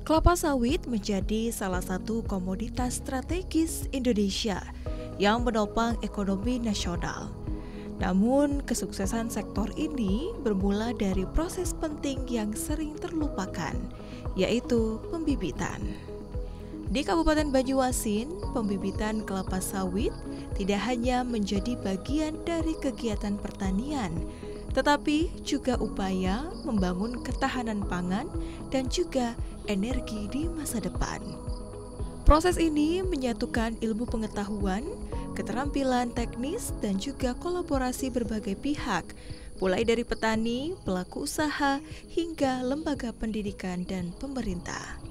Kelapa sawit menjadi salah satu komoditas strategis Indonesia yang menopang ekonomi nasional. Namun, kesuksesan sektor ini bermula dari proses penting yang sering terlupakan, yaitu pembibitan. Di Kabupaten Banyuasin, pembibitan kelapa sawit tidak hanya menjadi bagian dari kegiatan pertanian, tetapi juga upaya membangun ketahanan pangan dan juga energi di masa depan. Proses ini menyatukan ilmu pengetahuan, keterampilan teknis, dan juga kolaborasi berbagai pihak, mulai dari petani, pelaku usaha, hingga lembaga pendidikan dan pemerintah.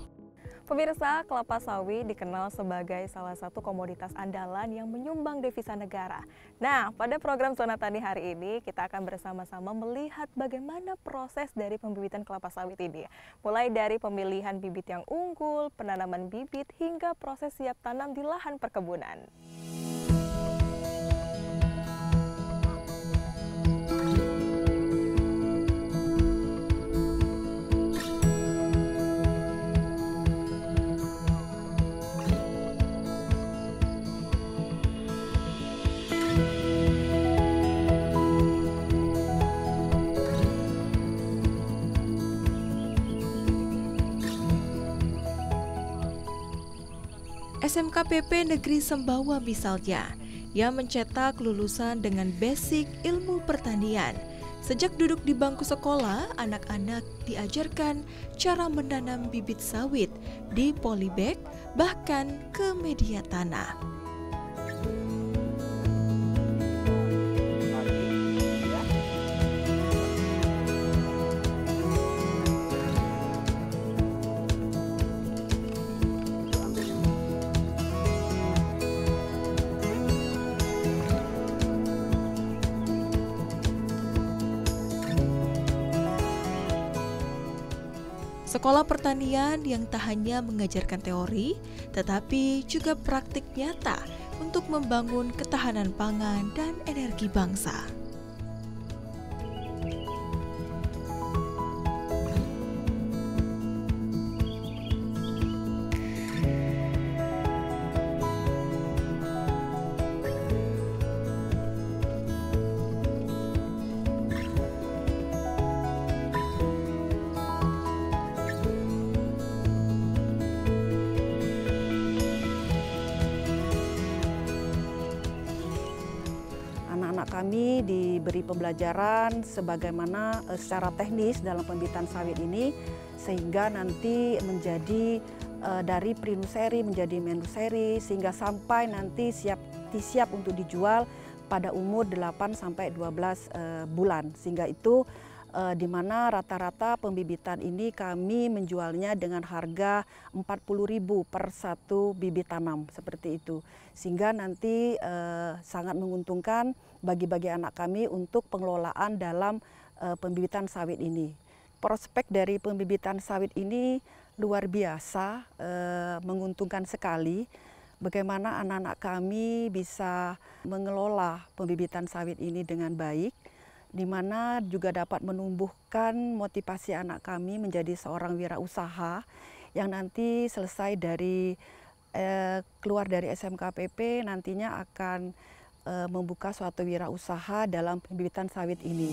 Pemirsa, kelapa sawit dikenal sebagai salah satu komoditas andalan yang menyumbang devisa negara. Nah, pada program Zona Tani hari ini, kita akan bersama-sama melihat bagaimana proses dari pembibitan kelapa sawit ini. Mulai dari pemilihan bibit yang unggul, penanaman bibit, hingga proses siap tanam di lahan perkebunan. SMKPP Negeri Sembawa misalnya, yang mencetak lulusan dengan basic ilmu pertanian. Sejak duduk di bangku sekolah, anak-anak diajarkan cara menanam bibit sawit di polybag, bahkan ke media tanah. Sekolah pertanian yang tak hanya mengajarkan teori, tetapi juga praktik nyata untuk membangun ketahanan pangan dan energi bangsa. Anak-anak kami diberi pembelajaran sebagaimana secara teknis dalam pembibitan sawit ini, sehingga nanti menjadi dari prinuseri menjadi menuseri, sehingga sampai nanti siap untuk dijual pada umur 8 sampai 12 bulan. Sehingga itu di mana rata-rata pembibitan ini kami menjualnya dengan harga 40.000 per satu bibit tanam, seperti itu. Sehingga nanti sangat menguntungkan bagi anak kami untuk pengelolaan dalam pembibitan sawit ini. Prospek dari pembibitan sawit ini luar biasa, menguntungkan sekali. Bagaimana anak-anak kami bisa mengelola pembibitan sawit ini dengan baik, di mana juga dapat menumbuhkan motivasi anak kami menjadi seorang wirausaha yang nanti selesai dari keluar dari SMKPP nantinya akan membuka suatu wirausaha dalam pembibitan sawit ini.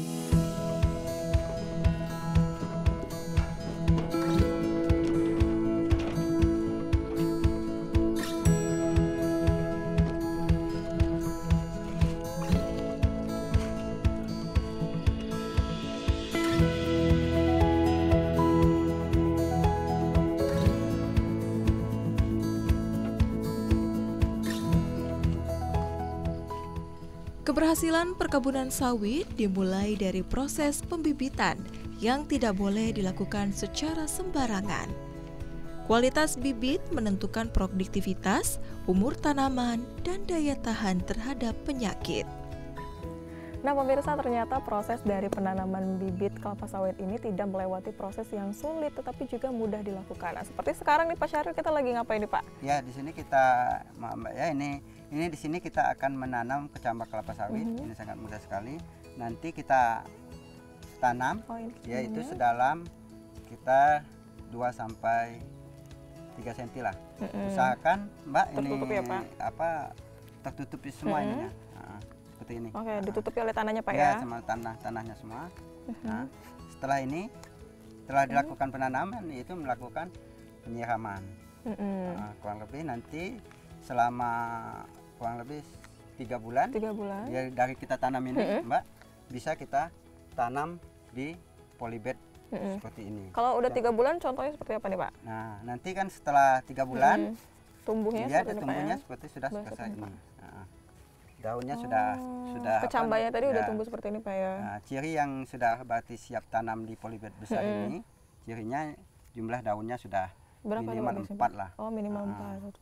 Keberhasilan perkebunan sawit dimulai dari proses pembibitan yang tidak boleh dilakukan secara sembarangan. Kualitas bibit menentukan produktivitas, umur tanaman, dan daya tahan terhadap penyakit. Nah pemirsa, ternyata proses dari penanaman bibit kelapa sawit ini tidak melewati proses yang sulit tetapi juga mudah dilakukan. Nah, seperti sekarang nih Pak Syahril, kita lagi ngapain nih Pak? Ya, di sini kita Mbak ya, ini di sini kita akan menanam kecambah kelapa sawit. Ini sangat mudah sekali. Nanti kita tanam ya itu sedalam kita 2 sampai 3 cm lah. Usahakan Mbak tertutup ini ya, Pak? Tertutupi semua ininya. Seperti ini. Oke, ditutupi oleh tanahnya Pak Ya, ya? sama tanahnya semua. Nah, setelah ini, setelah dilakukan penanaman, itu melakukan penyiraman. Kurang lebih nanti selama kurang lebih 3 bulan. 3 bulan. Ya, dari kita tanam ini, Mbak, bisa kita tanam di polybed seperti ini. Kalau udah 3 bulan, contohnya seperti apa nih Pak? Nah, nanti kan setelah 3 bulan, tumbuhnya dia seperti ini, Pak, tumbuhnya ya? seperti sudah Sudah selesai seperti ini. Nah, daunnya sudah kecambahnya tadi udah ya. tumbuh seperti ini Pak ya? Nah, ciri yang sudah berarti siap tanam di polybed besar ini, cirinya jumlah daunnya sudah Berapa nih, minimal Pak, 4 lah. Oh, minimal 4.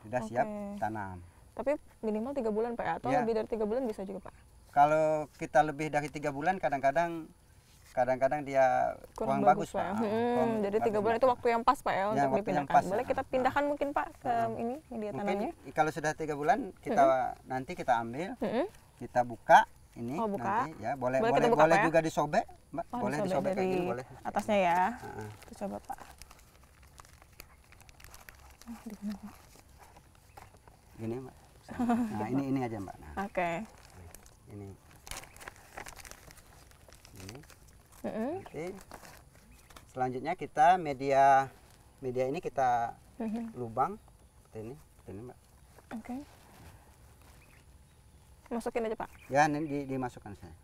Sudah siap tanam. Tapi minimal 3 bulan Pak ya? Atau Ya. lebih dari 3 bulan bisa juga Pak? Kalau kita lebih dari 3 bulan kadang-kadang dia kurang bagus Pak. Jadi 3 bulan itu waktu yang pas Pak ya, untuk waktu yang dipindahkan. pas, Boleh kita pindahkan mungkin Pak ke ini media tanamnya? Mungkin kalau sudah 3 bulan nanti kita ambil, kita buka ini buka. nanti ya boleh Boleh kita buka, Pak, ya? juga disobek, Mbak. Boleh disobek kayak dari gini, boleh. atasnya ya. Kita coba Pak. Di mana Pak? Gini Mbak. Nah, ini aja Mbak. Nah, Oke. ini. Nanti selanjutnya kita media ini kita lubang seperti ini Mbak. Oke. Masukin aja Pak. Ya, ini dimasukkan saya.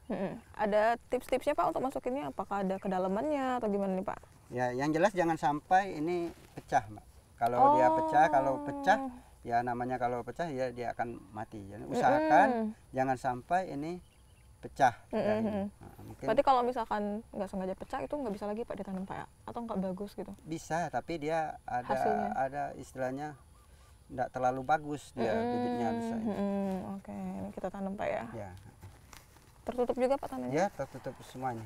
Ada tips-tipsnya Pak untuk masukinnya? Apakah ada kedalamannya atau gimana nih Pak? Ya, yang jelas jangan sampai ini pecah Mbak. Kalau dia pecah, ya namanya kalau pecah ya dia akan mati. Jadi usahakan jangan sampai ini pecah. Mungkin Berarti kalau misalkan nggak sengaja pecah itu nggak bisa lagi Pak ditanam Pak ya? Atau nggak bagus gitu? bisa, tapi dia Hasilnya? ada istilahnya tidak terlalu bagus dia bibitnya bisa. Oke, ini kita tanam Pak ya? Ya, Tertutup juga Pak tanahnya? ya tertutup semuanya.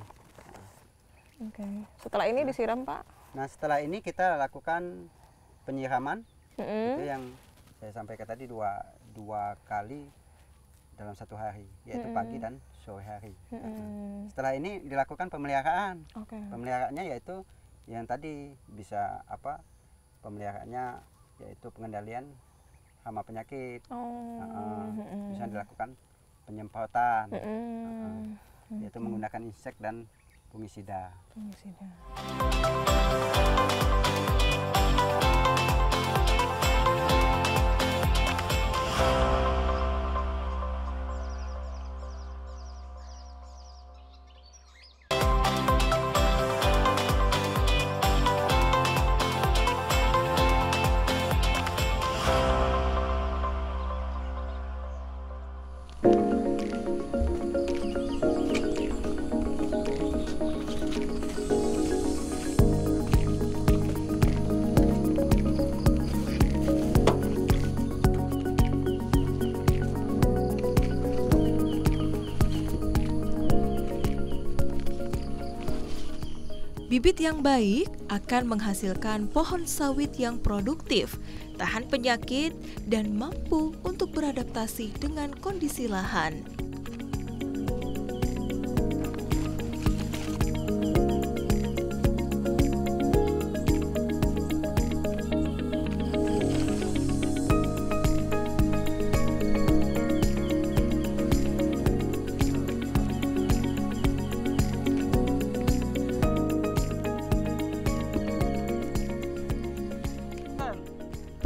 Oke. Setelah ini disiram Pak? Nah, setelah ini kita lakukan penyiraman. Itu yang saya sampaikan tadi dua kali dalam 1 hari, yaitu pagi dan sore hari. Setelah ini dilakukan pemeliharaan. Pemeliharaannya yaitu yang tadi bisa pemeliharaannya yaitu pengendalian hama penyakit. Bisa dilakukan penyemprotan, yaitu menggunakan insek dan fungisida. Bibit yang baik akan menghasilkan pohon sawit yang produktif, tahan penyakit, dan mampu untuk beradaptasi dengan kondisi lahan.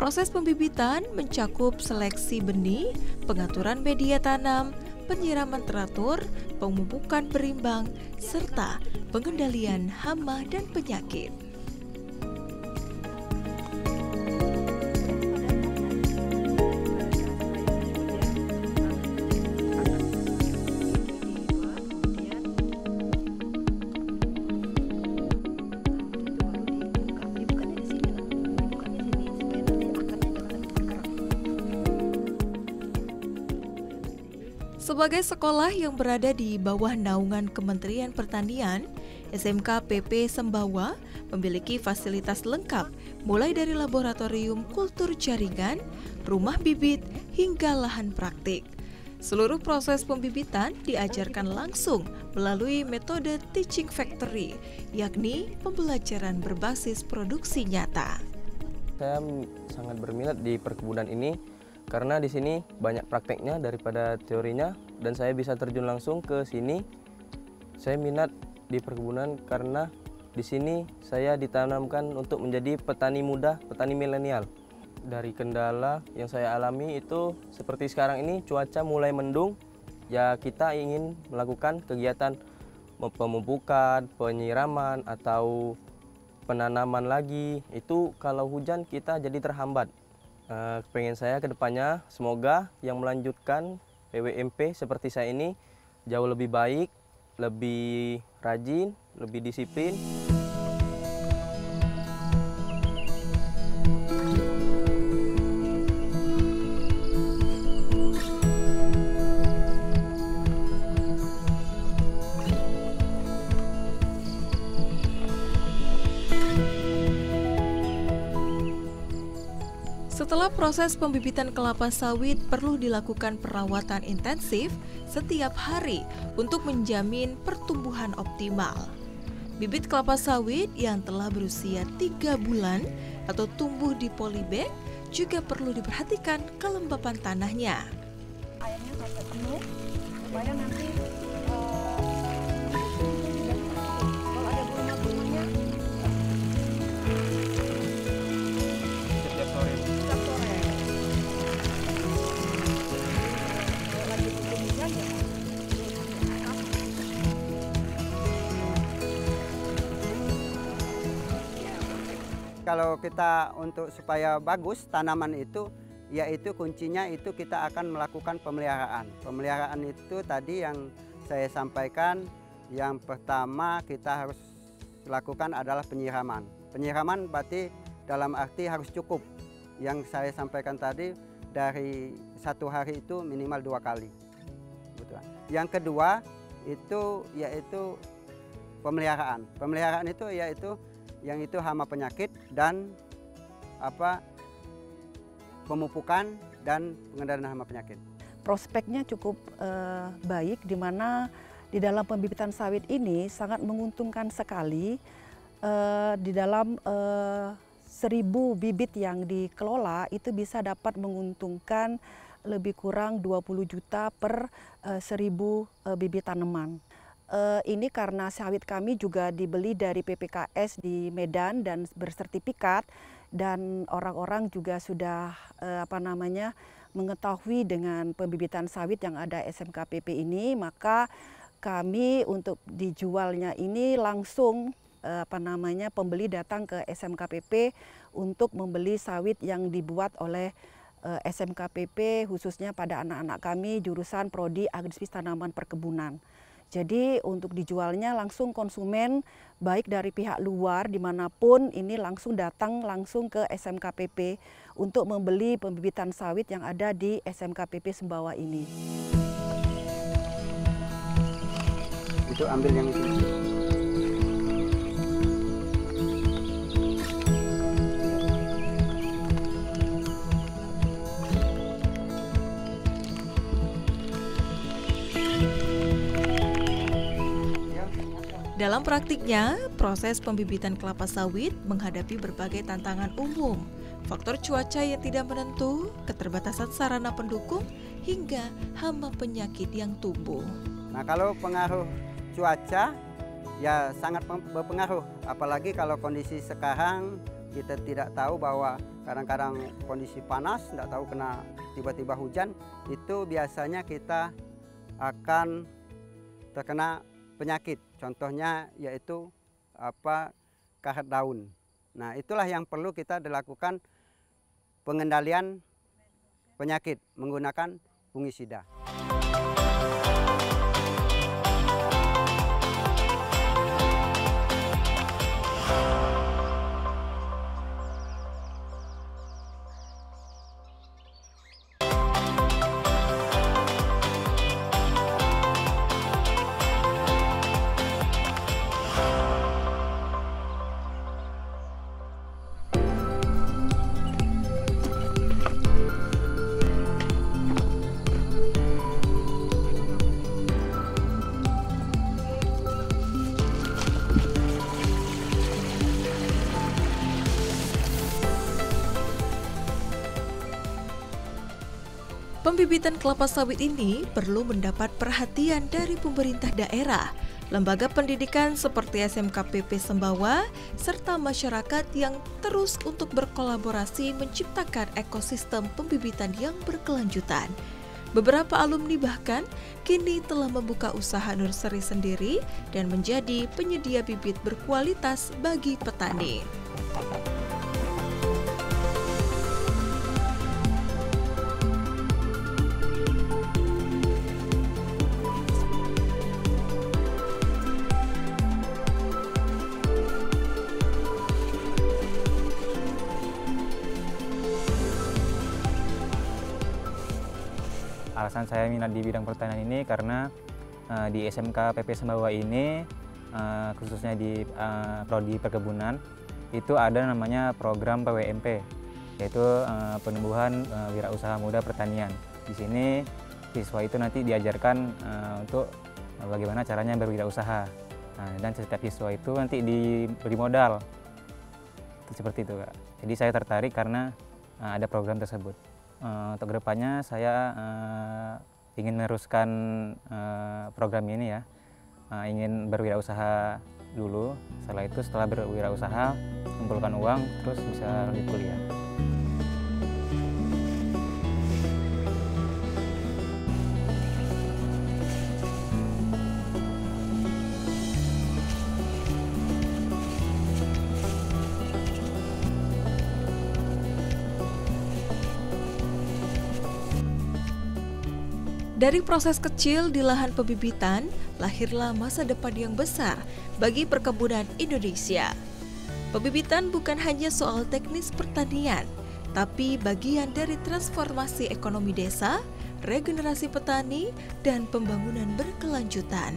Proses pembibitan mencakup seleksi benih, pengaturan media tanam, penyiraman teratur, pemupukan berimbang, serta pengendalian hama dan penyakit. Sebagai sekolah yang berada di bawah naungan Kementerian Pertanian, SMK PP Sembawa memiliki fasilitas lengkap mulai dari laboratorium kultur jaringan, rumah bibit, hingga lahan praktik. Seluruh proses pembibitan diajarkan langsung melalui metode teaching factory, yakni pembelajaran berbasis produksi nyata. Saya sangat berminat di perkebunan ini karena di sini banyak prakteknya daripada teorinya dan saya bisa terjun langsung ke sini. Saya minat di perkebunan karena di sini saya ditanamkan untuk menjadi petani muda, petani milenial. Dari kendala yang saya alami itu seperti sekarang ini cuaca mulai mendung, ya kita ingin melakukan kegiatan pemupukan, penyiraman atau penanaman lagi. Itu kalau hujan kita jadi terhambat. Pengen saya ke depannya semoga yang melanjutkan PWMP seperti saya ini jauh lebih baik, lebih rajin, lebih disiplin. Setelah proses pembibitan kelapa sawit perlu dilakukan perawatan intensif setiap hari untuk menjamin pertumbuhan optimal. Bibit kelapa sawit yang telah berusia 3 bulan atau tumbuh di polybag juga perlu diperhatikan kelembapan tanahnya. Airnya sampai penuh supaya nanti kalau ada bunga-bunganya Setiap sore. setiap sore. Kalau lagi musim hujan ya. Kalau kita untuk supaya bagus tanaman itu, yaitu kuncinya itu kita akan melakukan pemeliharaan. Pemeliharaan itu tadi yang saya sampaikan, yang pertama kita harus lakukan adalah penyiraman. Penyiraman berarti dalam arti harus cukup. Yang saya sampaikan tadi dari 1 hari itu minimal 2 kali. Betul. Yang kedua itu yaitu pemeliharaan. Pemeliharaan itu yaitu yang itu hama penyakit dan pemupukan dan pengendalian hama penyakit. Prospeknya cukup baik, di mana di dalam pembibitan sawit ini sangat menguntungkan sekali. Di dalam 1.000 bibit yang dikelola itu bisa dapat menguntungkan lebih kurang 20 juta per 1.000 bibit tanaman. Ini karena sawit kami juga dibeli dari PPKS di Medan dan bersertifikat, dan orang-orang juga sudah mengetahui dengan pembibitan sawit yang ada SMKPP ini, maka kami untuk dijualnya ini langsung pembeli datang ke SMKPP untuk membeli sawit yang dibuat oleh SMKPP khususnya pada anak-anak kami jurusan Prodi Agribisnis Tanaman Perkebunan. Jadi untuk dijualnya langsung konsumen baik dari pihak luar dimanapun ini langsung datang langsung ke SMKPP untuk membeli pembibitan sawit yang ada di SMKPP Sumbawa ini. Itu ambil yang itu. Dalam praktiknya, proses pembibitan kelapa sawit menghadapi berbagai tantangan umum, faktor cuaca yang tidak menentu, keterbatasan sarana pendukung, hingga hama penyakit yang tumbuh. Nah, kalau pengaruh cuaca ya sangat berpengaruh, apalagi kalau kondisi sekarang kita tidak tahu bahwa kadang-kadang kondisi panas, tidak tahu kena tiba-tiba hujan, itu biasanya kita akan terkena penyakit. Contohnya yaitu karat daun. Nah, itulah yang perlu kita dilakukan pengendalian penyakit menggunakan fungisida. Pembibitan kelapa sawit ini perlu mendapat perhatian dari pemerintah daerah, lembaga pendidikan seperti SMKPP Sembawa, serta masyarakat yang terus untuk berkolaborasi menciptakan ekosistem pembibitan yang berkelanjutan. Beberapa alumni bahkan kini telah membuka usaha nursery sendiri dan menjadi penyedia bibit berkualitas bagi petani. Alasan saya minat di bidang pertanian ini karena di SMK PP Sembawa ini, khususnya di prodi perkebunan, itu ada namanya program PWMP, yaitu penumbuhan wirausaha muda pertanian. Di sini siswa itu nanti diajarkan untuk bagaimana caranya berwirausaha. Dan setiap siswa itu nanti diberi modal. Seperti itu, Kak. Jadi saya tertarik karena ada program tersebut. Untuk kedepannya saya ingin meneruskan program ini ya, ingin berwirausaha dulu. Setelah berwirausaha, kumpulkan uang, terus bisa lanjut kuliah. Dari proses kecil di lahan pembibitan, lahirlah masa depan yang besar bagi perkebunan Indonesia. Pembibitan bukan hanya soal teknis pertanian, tapi bagian dari transformasi ekonomi desa, regenerasi petani, dan pembangunan berkelanjutan.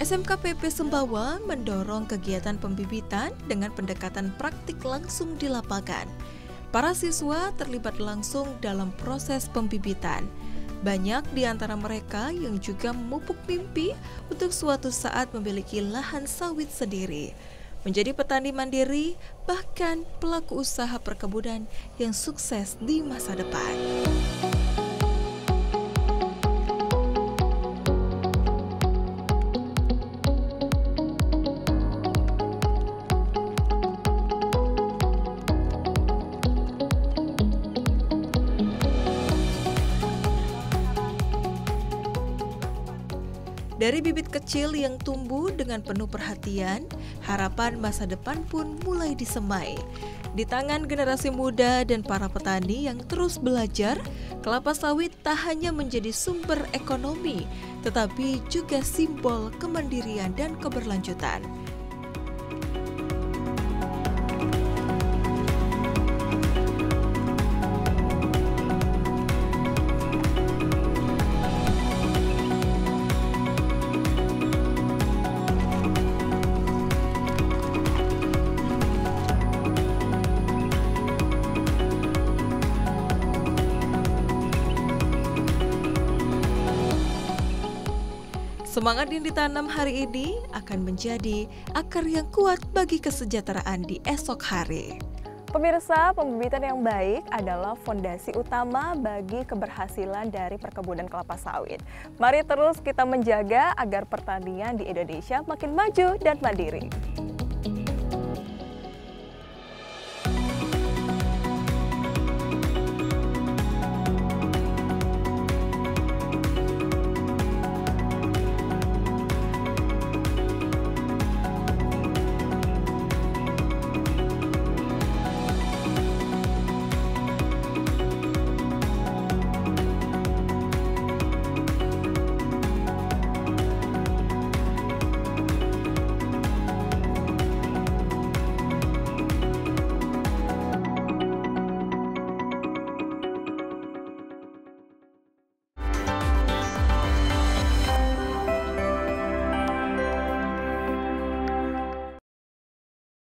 SMKPP Sembawa mendorong kegiatan pembibitan dengan pendekatan praktik langsung di lapangan. Para siswa terlibat langsung dalam proses pembibitan. Banyak di antara mereka yang juga memupuk mimpi untuk suatu saat memiliki lahan sawit sendiri, menjadi petani mandiri, bahkan pelaku usaha perkebunan yang sukses di masa depan. Dari bibit kecil yang tumbuh dengan penuh perhatian, harapan masa depan pun mulai disemai. Di tangan generasi muda dan para petani yang terus belajar, kelapa sawit tak hanya menjadi sumber ekonomi, tetapi juga simbol kemandirian dan keberlanjutan. Semangat yang ditanam hari ini akan menjadi akar yang kuat bagi kesejahteraan di esok hari. Pemirsa, pembibitan yang baik adalah fondasi utama bagi keberhasilan dari perkebunan kelapa sawit. Mari terus kita menjaga agar pertanian di Indonesia makin maju dan mandiri.